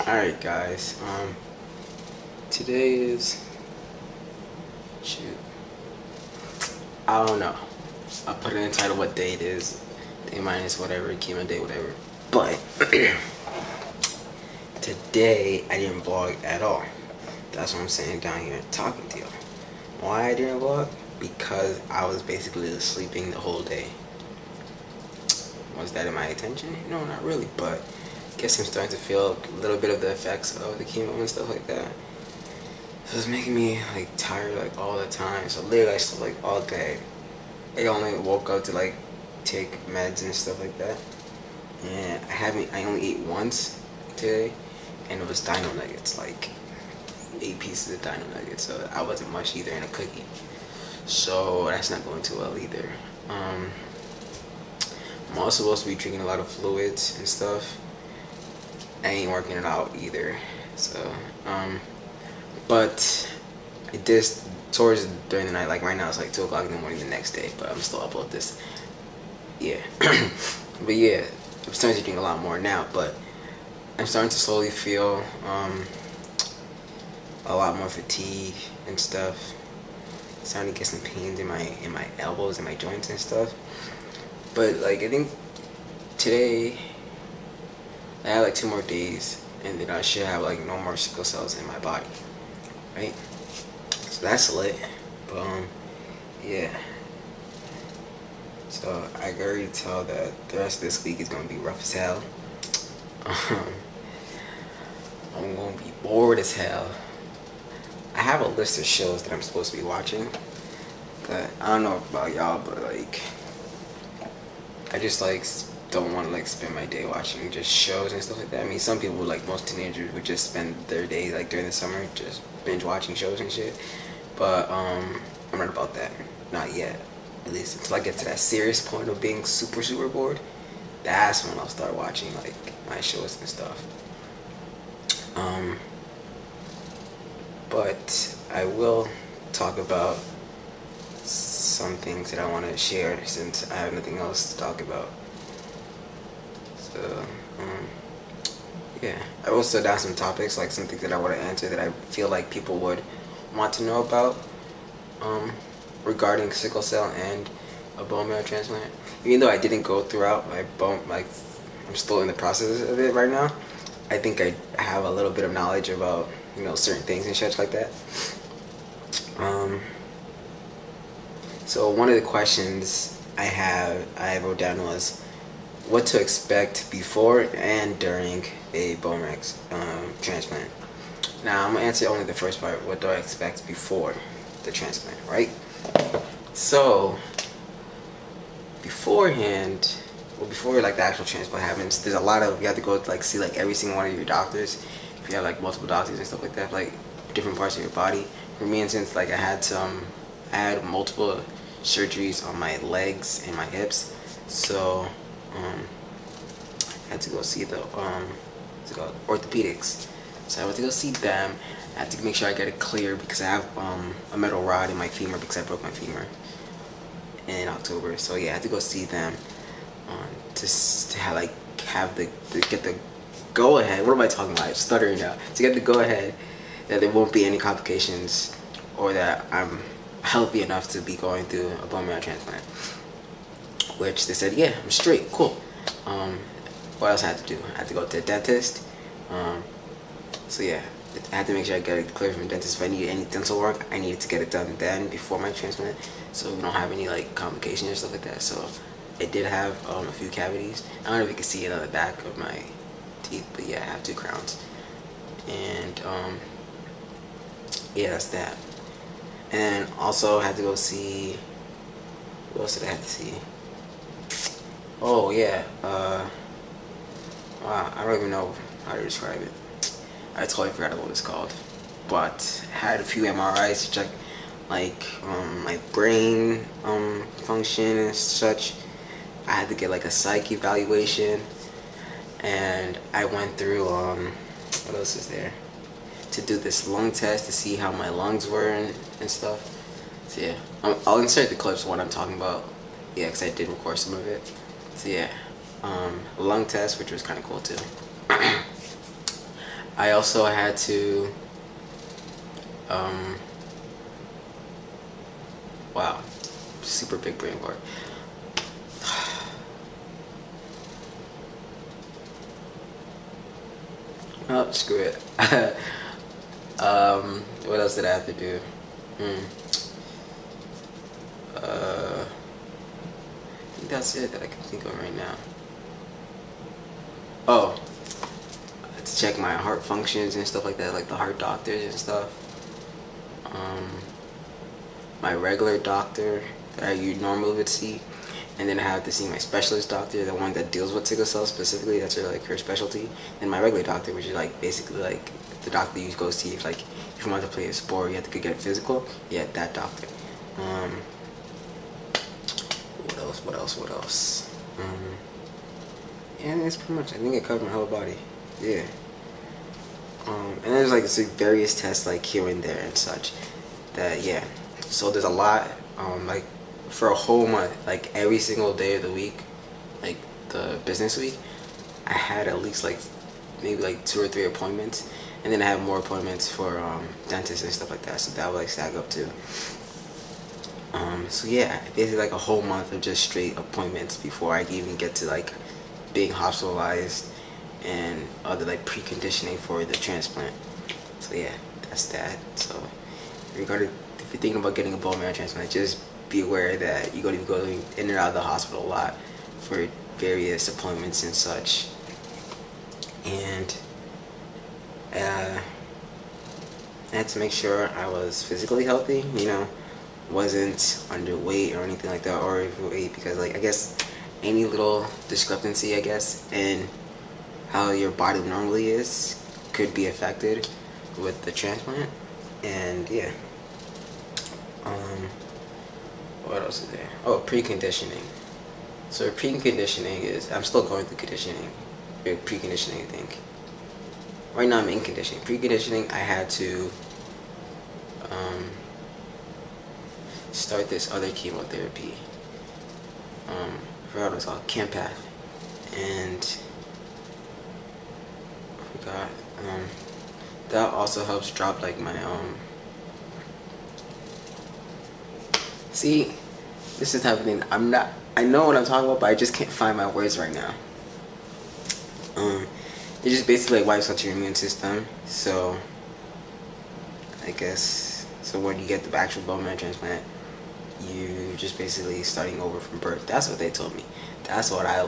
Alright guys, today is, shoot, I don't know, I'll put it in the title what day it is, day minus whatever, chemo day, whatever, but today I didn't vlog at all. That's what I'm saying down here talking to y'all. Why I didn't vlog? Because I was basically sleeping the whole day. Was that in my attention? No, not really, but I guess I'm starting to feel a little bit of the effects of the chemo and stuff like that. So it's making me like tired like all the time. So literally I slept like all day. I only woke up to like take meds and stuff like that. And I only ate once today, and it was dino nuggets, like 8 pieces of dino nuggets. So I wasn't much either, in a cookie. So that's not going too well either. I'm also supposed to be drinking a lot of fluids and stuff. I ain't working it out either. So, but I did towards during the night. Like right now, it's like 2 o'clock in the morning the next day. But I'm still upload this. Yeah, but yeah, I'm starting to drink a lot more now. But I'm starting to slowly feel a lot more fatigue and stuff. Starting to get some pains in my elbows and my joints and stuff. But like I think today I have like 2 more days, and then I should have like no more sickle cells in my body, right? So that's lit. But yeah. So I can already tell that the rest of this week is gonna be rough as hell. I'm gonna be bored as hell. I have a list of shows that I'm supposed to be watching, but I don't know about y'all, but like I just like don't want to like spend my day watching just shows and stuff like that. I mean, some people, like most teenagers, would just spend their day like during the summer just binge watching shows and shit. But I'm not about that, not yet. At least until I get to that serious point of being super bored. That's when I'll start watching like my shows and stuff. But I will talk about some things that I want to share since I have nothing else to talk about. So, yeah. I will set down some topics, like some things that I want to answer that I feel like people would want to know about regarding sickle cell and a bone marrow transplant. Even though I didn't go throughout my bone, like I'm still in the process of it right now, I think I have a little bit of knowledge about, you know, certain things and shit like that. So one of the questions I wrote down was what to expect before and during a bone marrow transplant. Now I'm gonna answer only the first part. What do I expect before the transplant, right? So beforehand, well, before like the actual transplant happens, there's a lot of, you have to go like see like every single one of your doctors. If you have like multiple doctors and stuff like that, like different parts of your body. For me, instance, like I had multiple surgeries on my legs and my hips, so I had to go see the what's it called, orthopedics. So I went to go see them. I had to make sure I get it clear because I have a metal rod in my femur because I broke my femur in October. So yeah, I had to go see them to have get the go ahead. What am I talking about? I'm stuttering now. To get the go ahead that there won't be any complications, or that I'm healthy enough to be going through a bone marrow transplant. Which they said, yeah, I'm straight, cool. What else I had to do? I had to go to a dentist. So yeah, I had to make sure I get it cleared from the dentist. If I needed any dental work, I needed to get it done then before my transplant, so we don't have any like complications or stuff like that. So I did have a few cavities. I don't know if you can see it on the back of my teeth, but yeah, I have 2 crowns. And yeah, that's that. And also I had to go see, what else did I have to see? Oh yeah, wow, I don't even know how to describe it. I totally forgot what it's called. But I had a few MRIs to check like my brain function and such. I had to get like a psych evaluation, and I went through what else is there? To do this lung test to see how my lungs were and stuff. So yeah, I'll insert the clips of what I'm talking about. Yeah, because I did record some of it. So yeah, a lung test, which was kind of cool too. I also had to, um, wow, super big brain fart. Oh, screw it. What else did I have to do? I think that's it that I can think of right now. Oh, to check my heart functions and stuff like that, like the heart doctors and stuff. My regular doctor that you normally would see, and then I have to see my specialist doctor, the one that deals with sickle cell specifically. That's her specialty. And my regular doctor, which is like basically like the doctor you go see if you want to play a sport, you have to go get physical. Yeah, that doctor. What else? Yeah, that's pretty much. I think it covered my whole body. Yeah. And there's like various tests like here and there and such. That yeah. So there's a lot. Like for a whole month, like every single day of the week, like the business week, I had at least like maybe like 2 or 3 appointments, and then I have more appointments for dentists and stuff like that. So that would like stack up too. So yeah, basically like a whole month of just straight appointments before I even get to like being hospitalized and other like preconditioning for the transplant. So yeah, that's that. So regarding if you're thinking about getting a bone marrow transplant, just be aware that you're going to be going in and out of the hospital a lot for various appointments and such. And I had to make sure I was physically healthy, you know, wasn't underweight or anything like that, or overweight, because like I guess any little discrepancy I guess in how your body normally is could be affected with the transplant. And yeah, what else is there? Oh, preconditioning. So preconditioning is, I'm still going through conditioning, preconditioning I think. Right now I'm in conditioning. Preconditioning, I had to start this other chemotherapy. I forgot what it's called, Campath, and I forgot. That also helps drop like my See, this is happening. I know what I'm talking about, but I just can't find my words right now. It just basically like wipes out your immune system. So I guess so when you get the actual bone marrow transplant, you just basically starting over from birth. That's what they told me. That's what I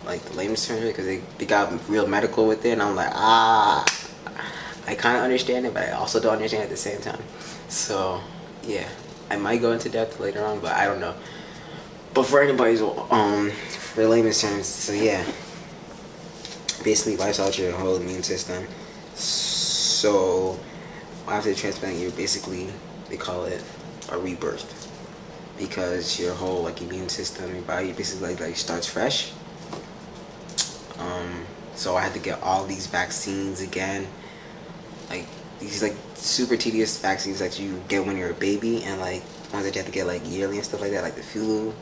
like the layman's term, because they got real medical with it, and I'm like, I kind of understand it, but I also don't understand it at the same time. So yeah, I might go into depth later on, but I don't know. But for anybody's for layman's terms, so yeah, basically wipes out your whole immune system. So after the transplant, you're basically, they call it a rebirth, because your whole like immune system, your body basically like starts fresh. So I had to get all these vaccines again, like these like super tedious vaccines that you get when you're a baby, and like ones that you have to get like yearly and stuff like that, like the flu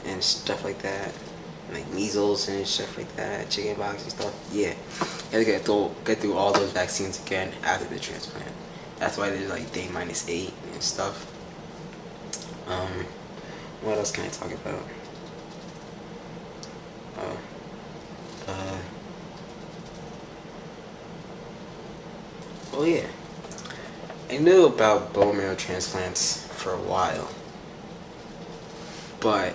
and stuff like that, like measles and stuff like that, chickenpox and stuff. Yeah, you have to get through all those vaccines again after the transplant. That's why there's like day -8 and stuff. What else can I talk about? Oh yeah, I knew about bone marrow transplants for a while, but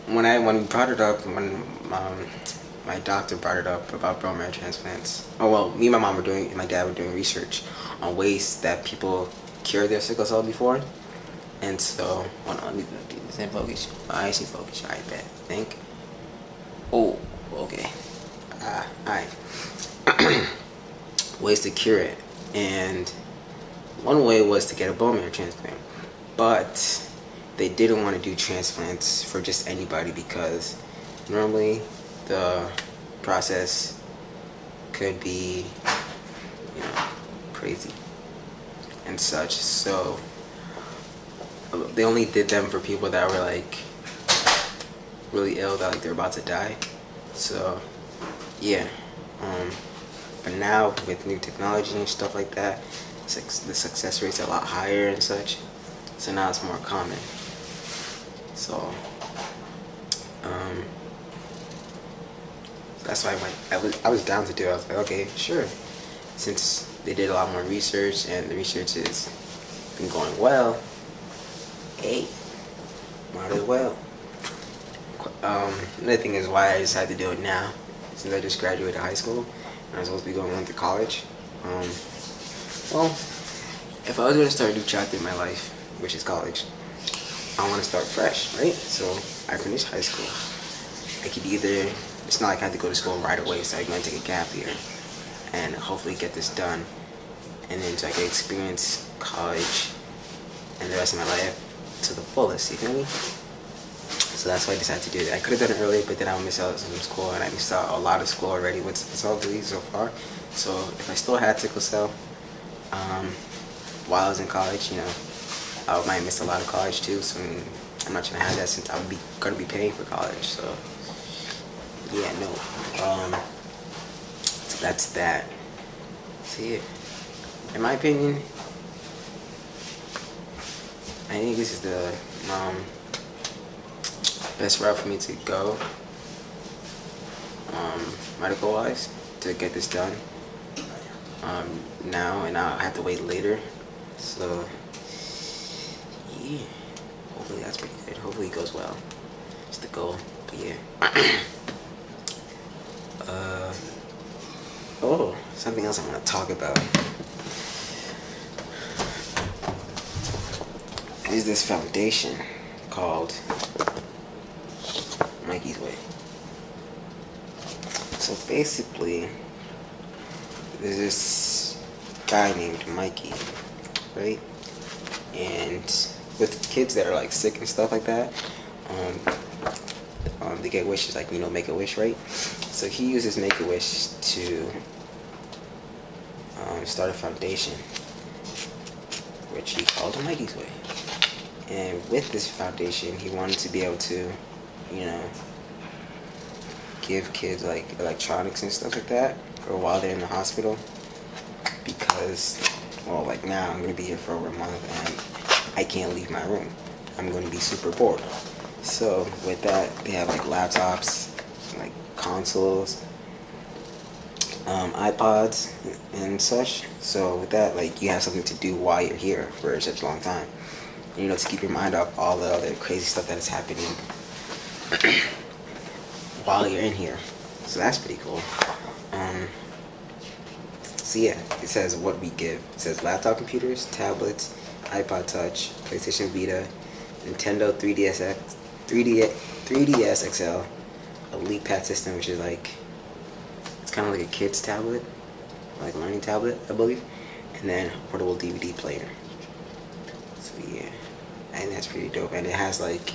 when we brought it up, when my doctor brought it up about bone marrow transplants. Oh well, me and my mom were doing, and my dad were doing research on ways that people cure their sickle cell before. And so, hold on, let me do the same focus. I see focus, I bet. Think. Oh, okay. Alright. Ways to cure it. And one way was to get a bone marrow transplant. But they didn't want to do transplants for just anybody, because normally the process could be, you know, crazy and such. So they only did them for people that were like really ill, that like they're about to die. So yeah, But now with new technology and stuff like that, the success rate's a lot higher and such. So now it's more common. So that's why I was down to do it. I was like, okay, sure. Since they did a lot more research and the research has been going well, hey, might as well. Another thing is why I decided to do it now, since I just graduated high school and I was supposed to be going on to college. Well, if I was going to start a new chapter in my life, which is college, I want to start fresh, right? So I finished high school. I could either, it's not like I had to go to school right away, so I'm going to take a gap year and hopefully get this done, and then so I can experience college and the rest of my life to the fullest, you feel me? So that's why I decided to do it. I could have done it earlier, but then I would miss out on some school, and I missed out a lot of school already with all degrees so far. So if I still had sickle cell while I was in college, you know, I might miss a lot of college too. So I'm not trying to have that since I'm gonna be paying for college. So yeah, no. So that's that. So yeah, in my opinion, I think this is the best route for me to go, medical wise, to get this done now, and I'll have to wait later. So yeah, hopefully that's pretty good. Hopefully it goes well. It's the goal. But yeah. Oh, something else I want to talk about is this foundation called Mikey's Way. So basically, there's this guy named Mikey, right? And with kids that are like sick and stuff like that, they get wishes, like, you know, Make-A-Wish, right? So he uses Make-A-Wish to start a foundation, which he called Mikey's Way. And with this foundation, he wanted to be able to, you know, give kids like electronics and stuff like that for while they're in the hospital, because, well, like now I'm gonna be here for over a month and I can't leave my room. I'm gonna be super bored. So with that, they have like laptops, like consoles, iPods and such. So with that, like, you have something to do while you're here for such a long time, you know, to keep your mind off all the other crazy stuff that is happening while you're in here. So that's pretty cool. So yeah, it says what we give. It says laptop computers, tablets, iPod Touch, PlayStation Vita, Nintendo 3DS XL, a LeapPad system, which is like, it's kind of like a kid's tablet, like a learning tablet, I believe, and then a portable DVD player. So yeah, I think that's pretty dope. And it has like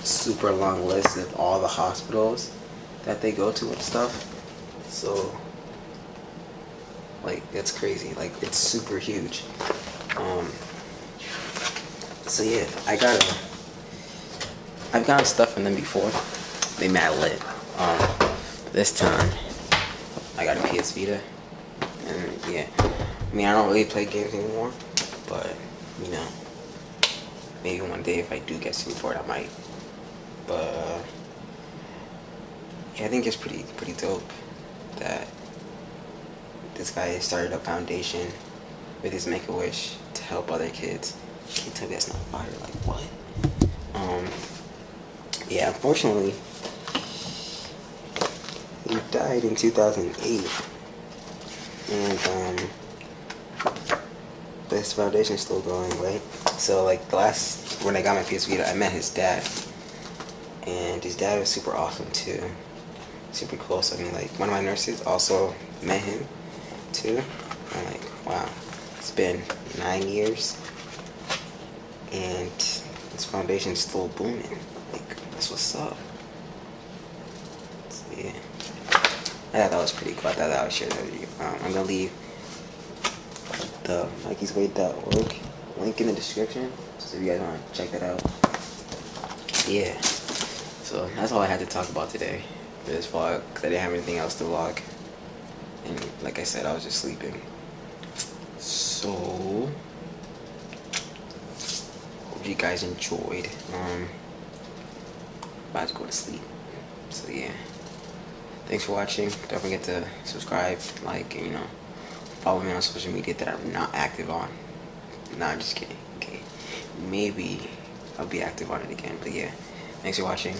super long list of all the hospitals that they go to and stuff. So like, it's crazy. Like, it's super huge. So yeah, I've gotten stuff from them before. They mad lit. This time I got a PS Vita, and yeah, I mean, I don't really play games anymore, but you know, maybe one day if I do get super bored, I might. But yeah, I think it's pretty dope that this guy started a foundation with his Make-A-Wish to help other kids. Can you tell me that's not fire? Like, what? Yeah, unfortunately, he died in 2008, and this foundation's still going, right? So like, when I got my PS Vita, I met his dad, and his dad was super awesome too, super close. I mean, like, one of my nurses also met him too. I'm like, wow, it's been 9 years, and this foundation's still booming. Like, that's what's up. So, yeah, I thought that was pretty cool. I thought I would share that with you. I'm gonna leave the MikeysWay.org link in the description, so if you guys want to check that out. Yeah, so that's all I had to talk about today for this vlog, because I didn't have anything else to vlog. and like I said, I was just sleeping. So hope you guys enjoyed. About to go to sleep. So yeah, thanks for watching. Don't forget to subscribe, like, and follow me on social media that I'm not active on. Nah, I'm just kidding. Okay, maybe I'll be active on it again. But yeah, thanks for watching.